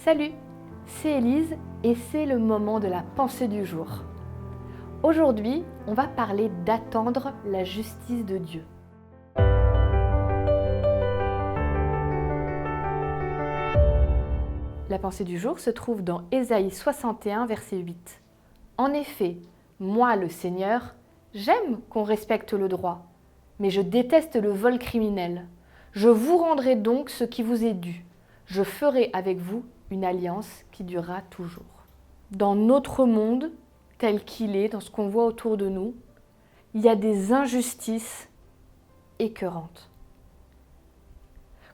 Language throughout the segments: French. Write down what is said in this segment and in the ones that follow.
Salut, c'est Élise et c'est le moment de la pensée du jour. Aujourd'hui, on va parler d'attendre la justice de Dieu. La pensée du jour se trouve dans Ésaïe 61, verset 8. En effet, moi, le Seigneur, j'aime qu'on respecte le droit, mais je déteste le vol criminel. Je vous rendrai donc ce qui vous est dû. Je ferai avec vous une alliance qui durera toujours. Dans notre monde, tel qu'il est, dans ce qu'on voit autour de nous, il y a des injustices écœurantes.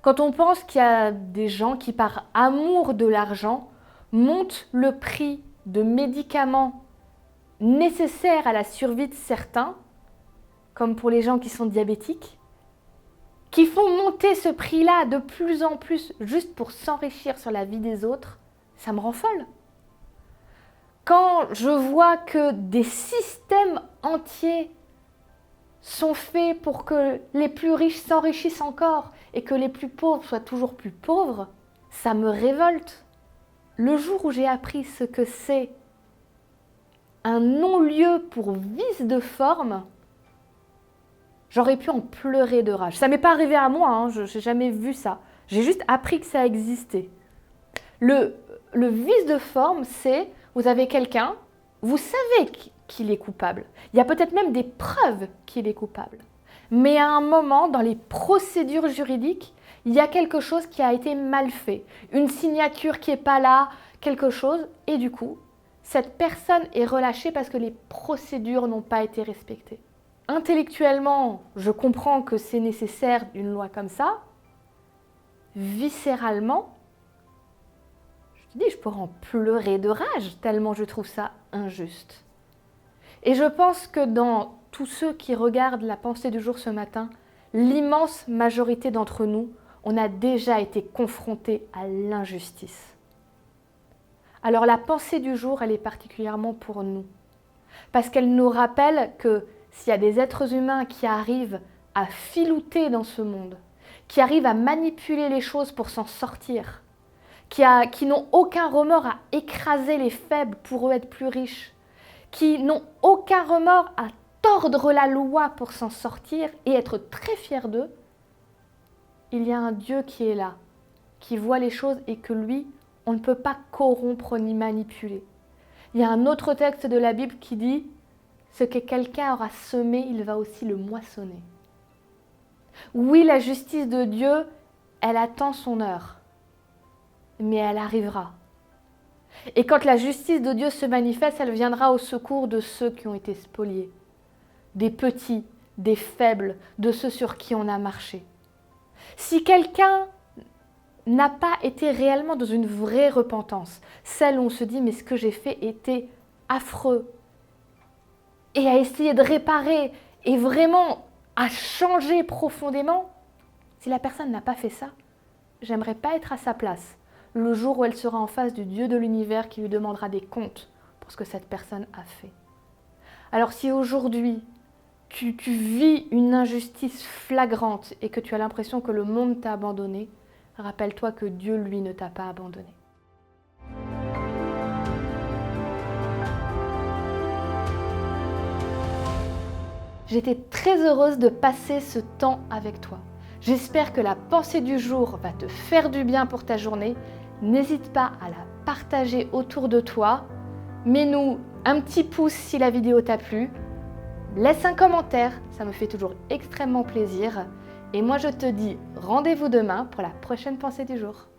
Quand on pense qu'il y a des gens qui, par amour de l'argent, montent le prix de médicaments nécessaires à la survie de certains, comme pour les gens qui sont diabétiques, qui font monter ce prix-là de plus en plus juste pour s'enrichir sur la vie des autres, ça me rend folle. Quand je vois que des systèmes entiers sont faits pour que les plus riches s'enrichissent encore et que les plus pauvres soient toujours plus pauvres, ça me révolte. Le jour où j'ai appris ce que c'est un non-lieu pour vice de forme, j'aurais pu en pleurer de rage. Ça m'est pas arrivé à moi, je n'ai jamais vu ça. J'ai juste appris que ça existait. Le vice de forme, c'est, vous avez quelqu'un, vous savez qu'il est coupable. Il y a peut-être même des preuves qu'il est coupable. Mais à un moment, dans les procédures juridiques, il y a quelque chose qui a été mal fait. Une signature qui n'est pas là, quelque chose. Et du coup, cette personne est relâchée parce que les procédures n'ont pas été respectées. Intellectuellement, je comprends que c'est nécessaire une loi comme ça. Viscéralement, je pourrais en pleurer de rage tellement je trouve ça injuste. Et je pense que dans tous ceux qui regardent la pensée du jour ce matin, l'immense majorité d'entre nous, on a déjà été confrontés à l'injustice. Alors la pensée du jour, elle est particulièrement pour nous, parce qu'elle nous rappelle que s'il y a des êtres humains qui arrivent à filouter dans ce monde, qui arrivent à manipuler les choses pour s'en sortir, qui n'ont aucun remords à écraser les faibles pour eux être plus riches, qui n'ont aucun remords à tordre la loi pour s'en sortir et être très fiers d'eux, il y a un Dieu qui est là, qui voit les choses et que lui, on ne peut pas corrompre ni manipuler. Il y a un autre texte de la Bible qui dit « Ce que quelqu'un aura semé, il va aussi le moissonner ». Oui, la justice de Dieu, elle attend son heure, mais elle arrivera. Et quand la justice de Dieu se manifeste, elle viendra au secours de ceux qui ont été spoliés, des petits, des faibles, de ceux sur qui on a marché. Si quelqu'un n'a pas été réellement dans une vraie repentance, celle où on se dit « mais ce que j'ai fait était affreux », et à essayer de réparer et vraiment à changer profondément, si la personne n'a pas fait ça, j'aimerais pas être à sa place le jour où elle sera en face du Dieu de l'univers qui lui demandera des comptes pour ce que cette personne a fait. Alors si aujourd'hui tu vis une injustice flagrante et que tu as l'impression que le monde t'a abandonné, rappelle-toi que Dieu, lui, ne t'a pas abandonné. J'étais très heureuse de passer ce temps avec toi. J'espère que la pensée du jour va te faire du bien pour ta journée. N'hésite pas à la partager autour de toi. Mets-nous un petit pouce si la vidéo t'a plu. Laisse un commentaire, ça me fait toujours extrêmement plaisir. Et moi je te dis rendez-vous demain pour la prochaine pensée du jour.